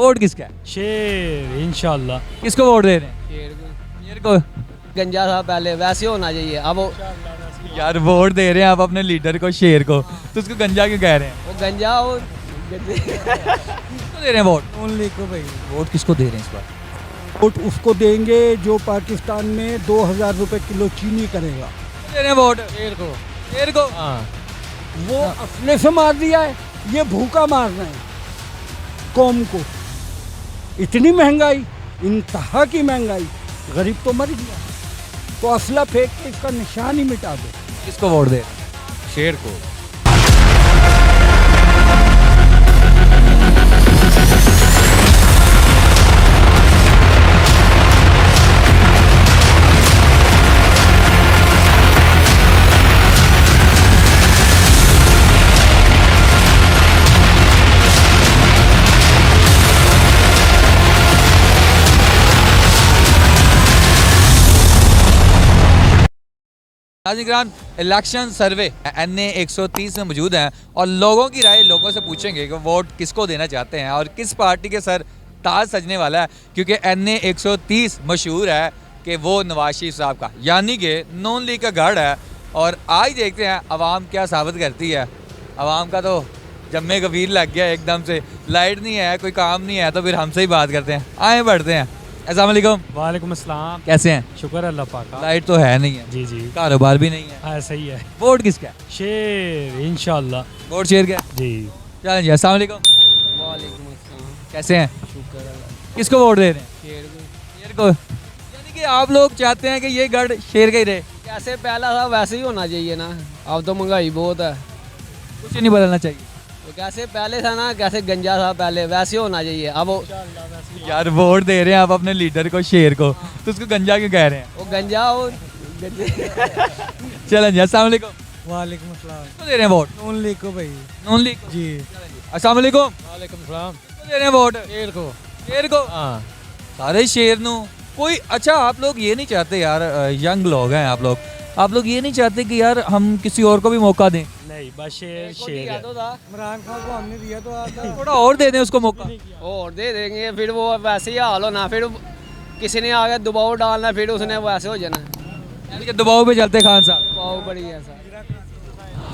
Vote किसका है? शेर इंशाल्लाह। किसको वोट दे रहे हैं? शेर को। गंजा था पहले, वैसे होना चाहिए अब वो यार वोट दे रहे हैं आप अपने लीडर को, शेर को, तो उसको गंजा क्यों कह रहे हैं? गंजा वो किसको दे रहे हैं वोट? ओनली को भाई वोट किसको दे रहे हैं इस बार? वोट उसको देंगे जो पाकिस्तान में 2000 रुपए किलो चीनी करेगा। किसको दे रहे हैं वोट? शेर को। शेर को। वो असले से मार दिया है, ये भूखा मार रहे हैं कौम को। इतनी महंगाई, इंतहा की महंगाई, गरीब तो मर गया। तो असला फेंक के इसका निशान ही मिटा दो। किसको वोट दे रहे हैं? शेर को। नाज़रीन, इलेक्शन सर्वे NA 130 में मौजूद हैं और लोगों की राय लोगों से पूछेंगे कि वोट किसको देना चाहते हैं और किस पार्टी के सर ताज सजने वाला है, क्योंकि NA 130 मशहूर है कि वो नवाज शरीफ साहब का यानी कि नून लीग का गढ़ है। और आज देखते हैं अवाम क्या साबित करती है। अवाम का तो जम्मे कबीर लग गया एकदम से, लाइट नहीं है, कोई काम नहीं है, तो फिर हमसे ही बात करते हैं। आए बढ़ते हैं। अस्सलाम वालेकुम। वालेकुम अस्सलाम। कैसे हैं? शुक्र अल्लाह पाक का। लाइट तो है नहीं है, जी जी। कारोबार भी नहीं है। हाँ सही है। वोट किसका है? शेर इंशाल्लाह। वोट शेर का है। जी। चलें जी, अस्सलाम वालेकुम। वालेकुम अस्सलाम। कैसे हैं? शुक्र अल्लाह। किसको वोट दे रहे हैं? शेर को। शेर को। यानी कि आप लोग चाहते हैं कि ये गढ़ शेर का ही रहे, कैसे पहला था वैसे ही होना चाहिए ना। अब तो महंगाई बहुत है, कुछ नहीं बदलना चाहिए। तो कैसे पहले था ना, कैसे गंजा था पहले वैसे होना चाहिए अब वो यार वोट दे रहे हैं आप अपने लीडर को, शेर को, तो उसको गंजा क्यों कह रहे हैं? गंजा वो चलें जी, अस्सलाम वालेकुम। वालेकुम अस्सलाम। किसको दे रहे हैं वोट? नून लीग को भाई। नून लीग को। जी। अस्सलाम वालेकुम। वालेकुम सलाम। किसको दे रहे हैं वोट? शेर को। शेर को। हाँ। सारे शेर नू कोई। अच्छा, आप लोग ये नहीं चाहते यार, यंग लोग हैं आप लोग ये नहीं चाहते कि यार हम किसी और को भी मौका दें? नहीं बस शेर शेर दिया है। तो था, इमरान खान को हमने दिया तो आता। थोड़ा और दे दें उसको मौका। और दे देंगे, फिर वो वैसे ही हाल होना, फिर किसी ने आगे दबाव डालना, फिर उसने वैसे हो जाना। यानी कि दबाव पे चलते खान साहब। पाव बड़ी ऐसा।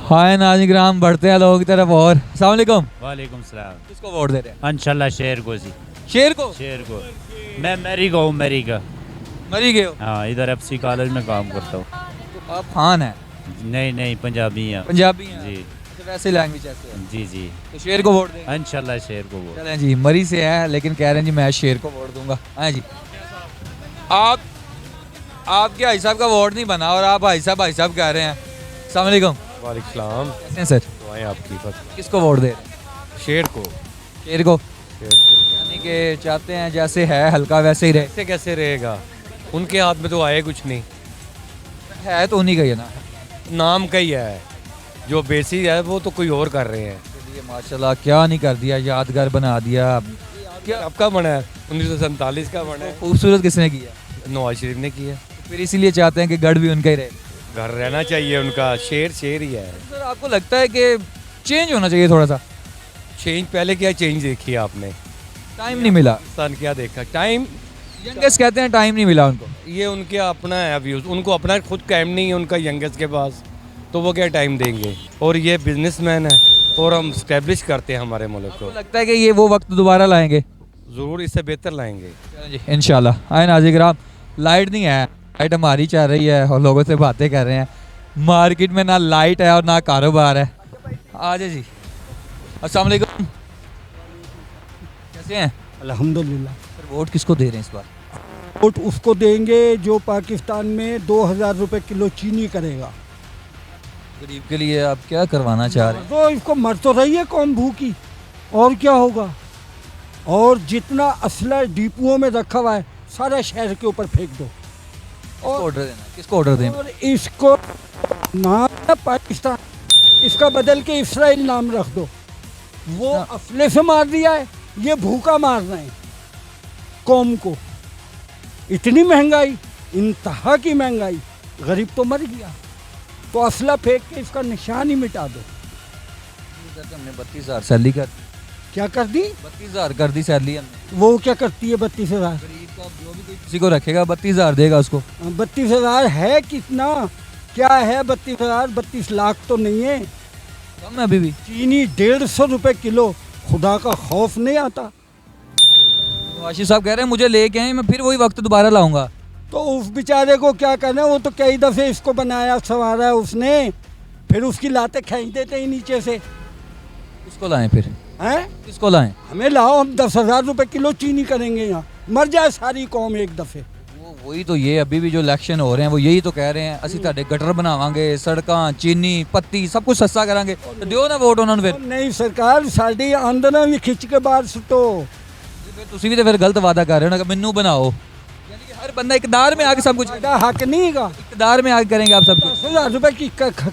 हाय नाज़रीन, बढ़ते हैं लोगों की तरफ। और अस्सलाम वालेकुम। वालेकुम सलाम। किसको वोट दे रहे हैं? इंशाल्लाह शेर को जी। शेर को। शेर को। मैं मैरी का हूँ, मैरी का। मरी गए हो? हाँ, इधर FC कॉलेज में काम करता हूँ। तो आप खान हैं? नहीं पंजाबी हैं। पंजाबी हैं? जी तो वैसे लैंग्वेज ऐसे है, जी जी। तो शेर को वोट देंगे। इंशाल्लाह शेर को वो। चलें जी, मरी से है लेकिन कह रहे हैं जी मैं शेर को वोट दूंगा। हाँ जी। आपके भाई साहब का वोट नहीं बना और आप भाई साहब कह रहे हैं। अस्सलाम वालेकुम। वालेकुम सलाम। कैसे हैं सर? दुआएं आपकी बस। किसको वोट दे रहे हैं? शेर को। शेर को। शेर को। यानी कि चाहते हैं जैसे है हल्का वैसे ही रहे। ऐसे कैसे रहेगा, उनके हाथ में तो आए कुछ नहीं, है तो उन्हीं का ही है ना। नाम का ही है, जो बेसी है वो तो कोई और कर रहे हैं। चलिए माशाल्लाह, क्या नहीं कर दिया, यादगार बना दिया। क्या आपका बना है? 1947 का बना है, खूबसूरत किसने किया? नवाज शरीफ ने किया। फिर इसीलिए चाहते हैं कि गढ़ भी उनका ही रहे। घर रहना चाहिए उनका, शेर शेर ही है। सर आपको लगता है कि चेंज होना चाहिए थोड़ा सा? चेंज पहले क्या चेंज देखी है आपने? टाइम नहीं मिला। पाकिस्तान क्या देखा? टाइम यंगेस्ट कहते हैं टाइम नहीं मिला उनको। ये उनके अपना है व्यूज, उनको अपना खुद टाइम नहीं है उनका यंगेस्ट के पास, तो वो क्या टाइम देंगे? और ये बिजनेसमैन है और हम स्टैब्लिश करते हैं हमारे मुल्क आपको को। लगता है कि ये वो वक्त दोबारा लाएंगे? ज़रूर इससे बेहतर लाएंगे। चलें जी, इंशाल्लाह। आए नाज़रीन, लाइट नहीं है, लाइट हमारी चल रही है और लोगों से बातें कर रहे हैं। मार्केट में ना लाइट है और ना कारोबार है। आ जाए जी। अस्सलाम वालेकुम। कैसे हैं? अल्हम्दुलिल्लाह। सर वोट किसको दे रहे हैं इस बार? वोट उसको देंगे जो पाकिस्तान में 2000 रुपए किलो चीनी करेगा। गरीब के लिए आप क्या करवाना चाह रहे हैं? तो इसको मर तो रही है कौम भूखी, और क्या होगा? और जितना असला डिपुओं में रखा हुआ है सारा शहर के ऊपर फेंक दो। किसको ऑर्डर देना है? किसको ऑर्डर दें? और इसको नाम है पाकिस्तान, इसका बदल के इसराइल नाम रख दो। वो असले से मार दिया है, ये भूखा मार रहे हैं कौम को। इतनी महंगाई, इंतहा की महंगाई, गरीब तो मर गया। तो असला फेंक के इसका निशान ही मिटा दो। हमने 32,000 सैलरी कर, क्या कर दी? 32,000 कर दी सैलरी हमने। वो क्या करती है 32,000? गरीब को जो भी कोई किसी को रखेगा 32,000 देगा उसको। 32,000 है कितना? क्या है 32,000? 32 लाख तो नहीं है। कम है अभी भी। चीनी 150 रुपए किलो, खुदा का खौफ नहीं आता। नवाशी साहब कह रहे हैं मुझे लेके आए, मैं फिर वही वक्त दोबारा लाऊंगा। तो उस बेचारे को क्या करना है? वो तो कई दफे इसको बनाया संवारा है उसने, फिर उसकी लातें खींच देते ही नीचे से। किसको लाएं फिर? हैं? किसको लाएं? हमें लाओ, हम 10,000 रुपए किलो चीनी करेंगे यहाँ, मर जाए सारी कौम एक दफे। वही तो, ये अभी भी जो इलेक्शन हो रहे हैं वो यही तो कह रहे हैं ਅਸੀਂ ਤੁਹਾਡੇ गटर बनावांगे, सड़कां चीनी पत्ती सब कुछ सस्ता करांगे, तो दियो ना वोट ਉਹਨਾਂ ਨੂੰ ਫਿਰ। नहीं सरकार, साड़ी आंदना भी खिंच के बाहर सुटो। ਫਿਰ ਤੁਸੀਂ ਵੀ ਤੇ ਫਿਰ ਗਲਤ ਵਾਅਦਾ ਕਰ ਰਹੇ ਹੋ ਨਾ कि ਮੈਨੂੰ बनाओ, यानी कि हर बंदा इकदार में आके सब कुछ, साडा हक नहीं है। इकदार में आके करेंगे आप सब कुछ। 10,000 रुपए की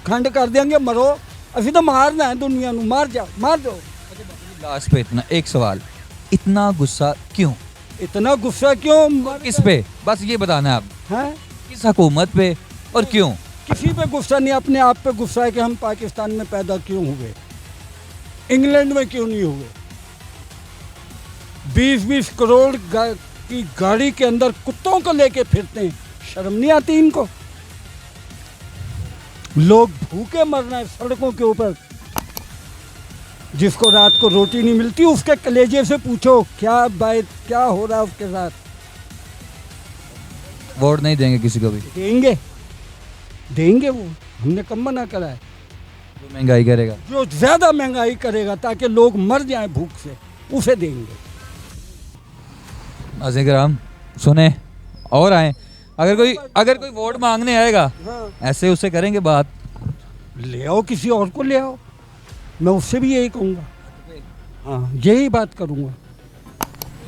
खंड कर देंगे, मरो। अभी तो मारना है दुनिया ਨੂੰ, मार जाओ, मार दो। लास्ट पे इतना एक सवाल, इतना गुस्सा क्यों? इतना गुस्सा क्यों? किस पे? बस ये बताना है आप, हैं? किस हुकूमत पे और क्यों? किसी पे गुस्सा नहीं, अपने आप पे गुस्सा है कि हम पाकिस्तान में पैदा क्यों हुए, इंग्लैंड में क्यों नहीं हुए। 20-20 करोड़ की गाड़ी के अंदर कुत्तों को लेके फिरते हैं, शर्म नहीं आती इनको? लोग भूखे मर रहे हैं सड़कों के ऊपर। जिसको रात को रोटी नहीं मिलती उसके कलेजे से पूछो क्या बात, क्या हो रहा है उसके साथ। वोट नहीं देंगे किसी को भी? देंगे, देंगे, वो हमने कम मना करा है। जो महंगाई करेगा, जो ज्यादा महंगाई करेगा ताकि लोग मर जाएं भूख से, उसे देंगे। नाज़रीन किराम सुने और आए, अगर कोई वोट मांगने आएगा ऐसे उससे करेंगे बात। ले आओ, किसी और को ले आओ, मैं उससे भी यही कहूँगा। हाँ, यही बात करूँगा।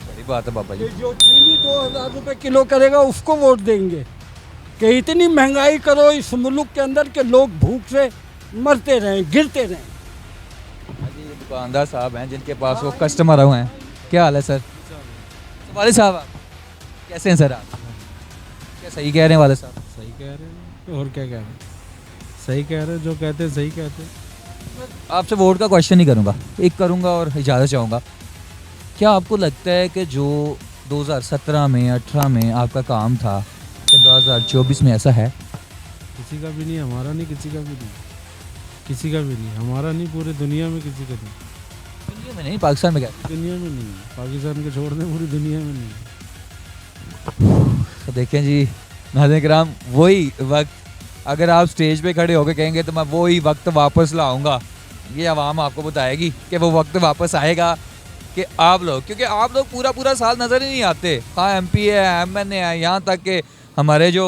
बड़ी बात है बाबा जी। जो चीनी 2,000 रुपए किलो करेगा उसको वोट देंगे कि इतनी महंगाई करो इस मुल्क के अंदर के लोग भूख से मरते रहें, गिरते रहें। दुकानदार साहब हैं जिनके पास वो कस्टमर हुए हैं। क्या हाल है सर? वाले साहब आप कैसे हैं सर? आप क्या सही कह रहे हैं वाले साहब? सही कह रहे हैं और क्या कह रहे हैं, सही कह रहे हैं, जो कहते हैं सही कहते हैं। आपसे वोट का क्वेश्चन नहीं करूँगा, एक करूँगा और इजाज़त चाहूँगा। क्या आपको लगता है कि जो 2017 में 18 में आपका काम था कि 2024 में ऐसा है? किसी का भी नहीं, हमारा नहीं, किसी का भी नहीं, किसी का भी नहीं, हमारा नहीं, पूरी दुनिया में किसी का नहीं। दुनिया में नहीं, पाकिस्तान में क्या? दुनिया में नहीं, पाकिस्तान के छोड़ दें, पूरी दुनिया में नहीं। तो देखें जी नाज़रीन किराम, वही वक्त अगर आप स्टेज पे खड़े होकर कहेंगे तो मैं वही वक्त वापस लाऊंगा, ये आवाम आपको बताएगी कि वो वक्त वापस आएगा कि आप लोग, क्योंकि आप लोग पूरा साल नज़र ही नहीं आते। हाँ MP है, MNA है, यहाँ तक कि हमारे जो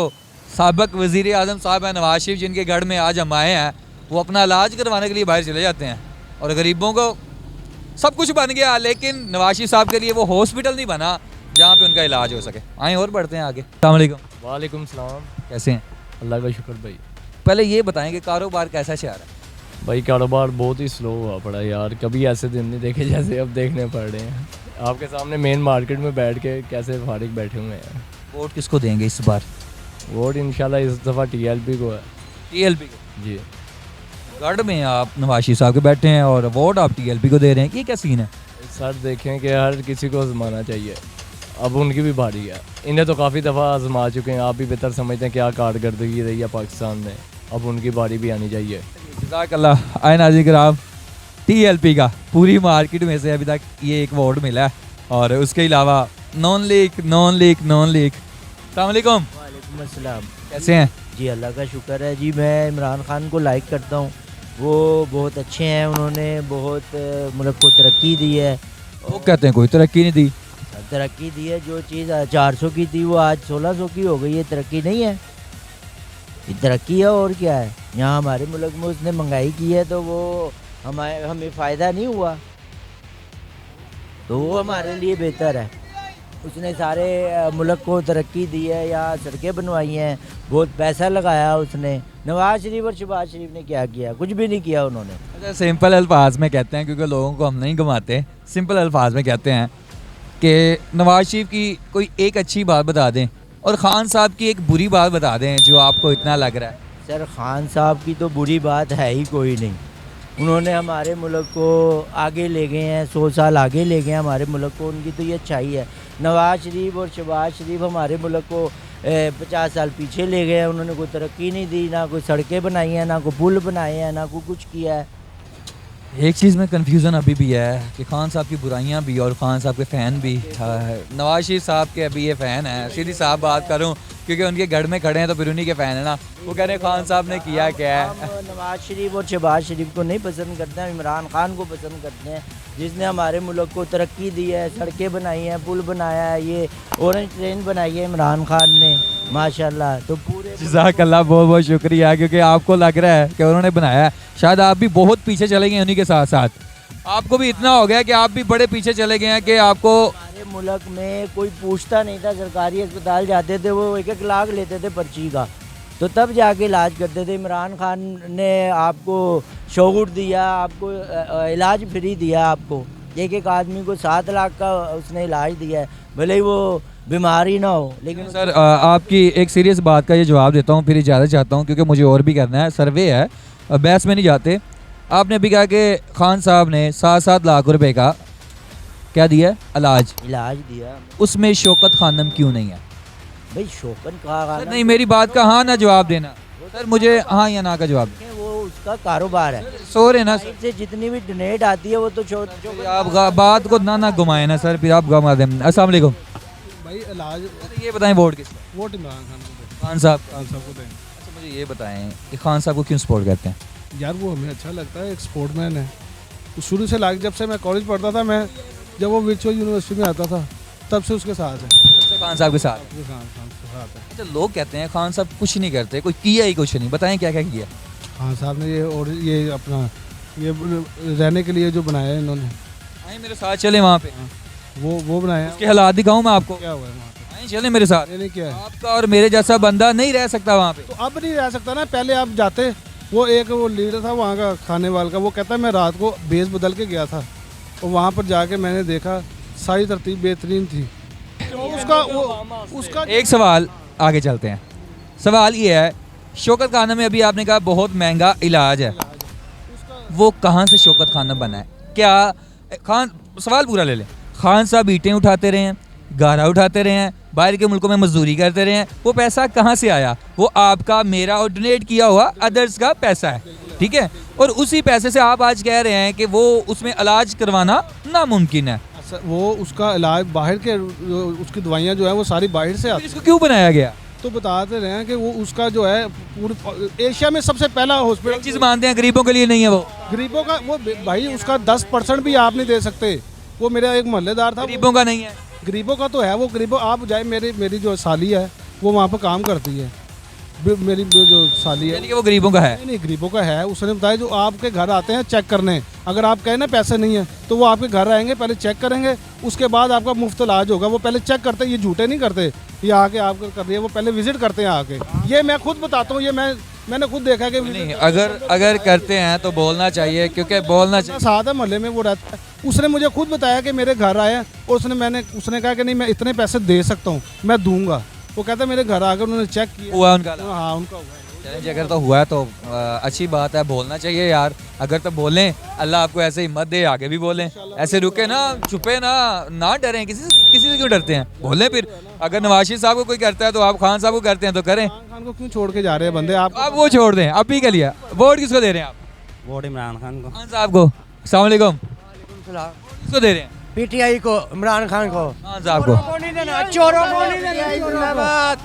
साबिक वज़ीर आज़म साहब हैं नवाज शरीफ, जिनके घर में आज हम आए हैं, वो अपना इलाज करवाने के लिए बाहर चले जाते हैं और गरीबों को सब कुछ बन गया, लेकिन नवाज शरीफ साहब के लिए वो हॉस्पिटल नहीं बना जहाँ पे उनका इलाज हो सके। आए और बढ़ते हैं आगे। अस्सलाम वालेकुम। वालेकुम सलाम। कैसे हैं? अल्लाह का शुक्र भाई। पहले ये बताएं कि कारोबार कैसा चल रहा है? भाई कारोबार बहुत ही स्लो हुआ पड़ा यार, कभी ऐसे दिन नहीं देखे जैसे अब देखने पड़ रहे हैं। आपके सामने मेन मार्केट में बैठ के कैसे फारिग बैठे हुए हैं। वोट किसको देंगे इस बार? वोट इंशाल्लाह इस दफ़ा TLP को है। TLP को? जी। गढ़ में आप नवाज शरीफ साहब के बैठे हैं और वोट आप TLP को दे रहे हैं, ये क्या सीन है? सर देखें कि हर किसी को आजमाना चाहिए, अब उनकी भी बारी है। इन्हें तो काफ़ी दफ़ा आजमा चुके हैं, आप भी बेहतर समझते हैं क्या कारकर्दगी रही है पाकिस्तान में, अब उनकी बारी भी आनी चाहिए। जज़ाकल्लाह। आए नाज़रीन किराम, TLP का पूरी मार्केट में से अभी तक ये एक वोट मिला है और उसके अलावा नॉन लीक। अस्सलाम वालेकुम। वालेकुम अस्सलाम। कैसे हैं? जी अल्लाह का शुक्र है जी। मैं इमरान खान को लाइक करता हूँ, वो बहुत अच्छे हैं, उन्होंने बहुत मुल्क को तरक्की दी है। वो कहते हैं कोई तरक्की नहीं दी। तरक्की दी है, जो चीज़ 400 की थी वो आज 1600 की हो गई है, तरक्की नहीं है? ये तरक्की है और क्या है। यहाँ हमारे मुल्क में उसने महंगाई की है तो वो हमें फ़ायदा नहीं हुआ, तो वो हमारे लिए बेहतर है। उसने सारे मुल्क को तरक्की दी है, यहाँ सड़कें बनवाई हैं, बहुत पैसा लगाया उसने। नवाज शरीफ और शहबाज शरीफ ने क्या किया? कुछ भी नहीं किया उन्होंने। अच्छा, सिंपल अल्फाज में कहते हैं, क्योंकि लोगों को हम नहीं घुमाते, सिंपल अल्फाज में कहते हैं कि नवाज शरीफ की कोई एक अच्छी बात बता दें और ख़ान साहब की एक बुरी बात बता दें जो आपको इतना लग रहा है। सर खान साहब की तो बुरी बात है ही कोई नहीं, उन्होंने हमारे मुल्क को आगे ले गए हैं, 100 साल आगे ले गए हैं हमारे मुल्क को, उनकी तो ये अच्छाई है। नवाज शरीफ और शहबाज शरीफ हमारे मुल्क को 50 साल पीछे ले गए हैं, उन्होंने कोई तरक्की नहीं दी, ना कोई सड़कें बनाई हैं, ना कोई पुल बनाए हैं, ना कोई कुछ किया है। एक चीज़ में कन्फ्यूज़न अभी भी है कि खान साहब की बुराइयां भी और खान साहब के फ़ैन भी। नवाज शरीफ साहब के अभी ये फ़ैन हैं, सीधी साफ बात करूं, क्योंकि उनके गढ़ में खड़े हैं तो फिर उन्हीं के फ़ैन है ना। वो कह रहे हैं खान साहब ने किया क्या है। हम नवाज शरीफ और शहबाज शरीफ को नहीं पसंद करते हैं, इमरान खान को पसंद करते हैं, जिसने हमारे मुल्क को तरक्की दी है, सड़कें बनाई हैं, पुल बनाया है, ये ऑरेंज ट्रेन बनाई है इमरान खान ने माशाल्लाह। तो पूरे जज़ाकल्लाह, बहुत बहुत शुक्रिया, क्योंकि आपको लग रहा है कि उन्होंने बनाया है। शायद आप भी बहुत पीछे चले गए उन्हीं के साथ साथ, आपको भी इतना हो गया कि आप भी बड़े पीछे चले गए हैं कि आपको हमारे मुल्क में कोई पूछता नहीं था। सरकारी अस्पताल जाते थे, वो 1-1 लाख लेते थे पर्ची का, तो तब जाके इलाज करते थे। इमरान खान ने आपको शौक़ दिया, आपको इलाज फ्री दिया, आपको एक आदमी को 7 लाख का उसने इलाज दिया है, भले ही वो बीमार ही ना हो। लेकिन सर आपकी एक सीरियस बात का ये जवाब देता हूँ, फिर इजाज़त चाहता हूँ क्योंकि मुझे और भी करना है, सर्वे है, बहस में नहीं जाते। आपने अभी कहा कि खान साहब ने 7-7 लाख रुपए का क्या दिया, इलाज दिया, उसमें शौकत खानम क्यों नहीं है? भाई शौकत कहा सर नहीं, मेरी बात का हाँ ना जवाब देना सर, मुझे हाँ या ना का जवाब। वो उसका कारोबार है, सो रहे ना सर, से जितनी भी डोनेट आती है वो तो आप बात को ना घुमाए ना सर, फिर आप घुमा दें। अस्सलाम वालेकुम भाई इलाज ये बताएं वोट किसको? वोट इमरान खान को दें, खान साहब। खान साहब को दें। अच्छा मुझे ये बताएं कि खान साहब को क्यों सपोर्ट करते हैं? यार वो हमें अच्छा लगता है, एक स्पोर्टमैन है। वो शुरू से जब से मैं कॉलेज पढ़ता था, मैं जब वो वर्चुअल यूनिवर्सिटी में आता था तब से उसके साथ है, खान साहब के साथ। खान के साथ है। अच्छा लोग कहते हैं खान साहब कुछ नहीं करते, कोई किया ही कुछ नहीं, बताएं क्या क्या किया? खान साहब ने ये अपना ये रहने के लिए जो बनाया है इन्होंने, आए मेरे साथ चले वहाँ पे, वो बनाया। उसके हालात दिखाऊं मैं आपको, क्या हुआ है वहाँ पे? आए चले मेरे साथ। नहीं क्या है, आपका और मेरे जैसा बंदा नहीं रह सकता वहाँ पे। तो अब नहीं रह सकता ना, पहले आप जाते। वो लीडर था वहाँ का खाने वाल का, वो कहता है मैं रात को बेस बदल के गया था और वहाँ पर जाके मैंने देखा सारी तरतीब बेहतरीन थी। उसका एक सवाल आगे चलते हैं। सवाल ये है, शौकत खाना में अभी आपने कहा बहुत महंगा इलाज है, वो कहाँ से शौकत खाना बना है? क्या खान, सवाल पूरा ले लें, खान साहब ईंटें उठाते रहे हैं, गारा उठाते रहे हैं, बाहर के मुल्कों में मजदूरी करते रहे हैं, वो पैसा कहाँ से आया? वो आपका, मेरा और डोनेट किया हुआ अदर्स का पैसा है, ठीक है? और उसी पैसे से आप आज कह रहे हैं कि वो उसमें इलाज करवाना नामुमकिन है। वो उसका इलाज बाहर के, उसकी दवाइयाँ जो है वो सारी बाहर से आती। इसको क्यों बनाया गया? तो बताते रहे हैं कि वो उसका जो है पूरे एशिया में सबसे पहला हॉस्पिटल। चीज़ मानते हैं गरीबों के लिए नहीं है वो, गरीबों का वो भाई उसका 10% भी आप नहीं दे सकते। वो मेरा एक मोहल्लेदार था, गरीबों का नहीं है। गरीबों का तो है, वो गरीबों आप जाए, मेरी जो साली है वो वहाँ पर काम करती है, मेरी जो साली है, यानी कि वो गरीबों का है। नहीं गरीबों का है। उसने बताया जो आपके घर आते हैं चेक करने, अगर आप कहें ना पैसे नहीं है तो वो आपके घर आएंगे, पहले चेक करेंगे, उसके बाद आपका मुफ्त इलाज होगा। वो पहले चेक करते हैं, ये झूठे नहीं करते, ये आके आपको कर रही है, वो पहले विजिट करते हैं आके। ये मैं खुद बताता हूँ, ये मैंने खुद देखा कि नहीं, अगर करते हैं तो बोलना चाहिए, क्योंकि बोलना चाहिए। साथ है मोहल्ले में वो रहता है, उसने मुझे खुद बताया कि मेरे घर आया और उसने कहा कि नहीं मैं इतने पैसे दे सकता हूँ, मैं दूंगा। वो कहता है मेरे घर आकर उन्होंने चेक किया, हुआ उनका? हाँ उनका हुआ। चैलेंज अगर तो हुआ है तो अच्छी बात है, बोलना चाहिए यार। अगर तो बोलें, अल्लाह आपको ऐसे हिम्मत दे, आगे भी बोलें, ऐसे रुके ना, छुपे ना डरें। किसी से क्यों डरते हैं? बोलें फिर। अगर नवाज शरीफ साहब को कोई करता है तो आप खान साहब को करते हैं तो करें। खान को क्यों छोड़ के जा रहे हैं बंदे? आप वो छोड़ दें अभी के लिए। वोट किसको दे रहे हैं आप? वोट इमरान खान को। खान साहब को। अस्सलाम वालेकुम। किसको दे रहे हैं? पीटीआई को, इमरान खान को। खान साहब को। चोरों को नहीं देना।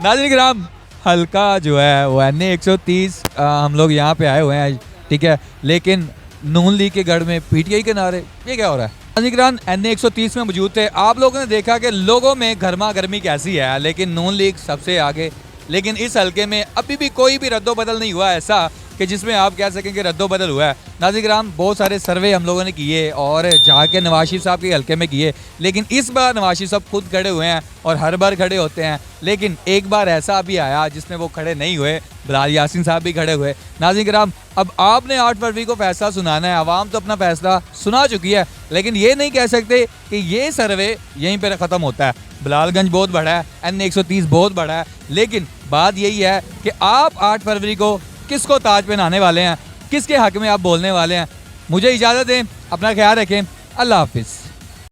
नाज़रीन किराम, हल्का जो है वो NA 130, हम लोग यहाँ पे आए हुए हैं, ठीक है, लेकिन नून लीग के गढ़ में PTI के नारे, ये क्या हो रहा है? नाज़रीन किराम, NA 130 में मौजूद थे। आप लोगों ने देखा कि लोगों में गर्मा गर्मी कैसी है, लेकिन नून लीग सबसे आगे। लेकिन इस हल्के में अभी भी कोई भी रद्दो बदल नहीं हुआ ऐसा कि जिसमें आप कह सकें कि रद्दो बदल हुआ है। नाज़रीन किराम, बहुत सारे सर्वे हम लोगों ने किए और जाके नवाज शरीफ साहब के हल्के में किए, लेकिन इस बार नवाज शरीफ साहब खुद खड़े हुए हैं और हर बार खड़े होते हैं, लेकिन एक बार ऐसा भी आया जिसमें वो खड़े नहीं हुए, बिलाल यासीन साहब भी खड़े हुए। नाज़रीन किराम, अब आपने 8 फरवरी को फैसला सुनाना है। आवाम तो अपना फैसला सुना चुकी है, लेकिन ये नहीं कह सकते कि ये सर्वे यहीं पर ख़त्म होता है। बिलालगंज बहुत बड़ा है, NA 130 बहुत बड़ा है, लेकिन बात यही है कि आप 8 फरवरी को किसको ताज पहनाने वाले हैं, किसके हक में आप बोलने वाले हैं। मुझे इजाज़त दें, अपना ख्याल रखें, अल्लाह हाफिज़।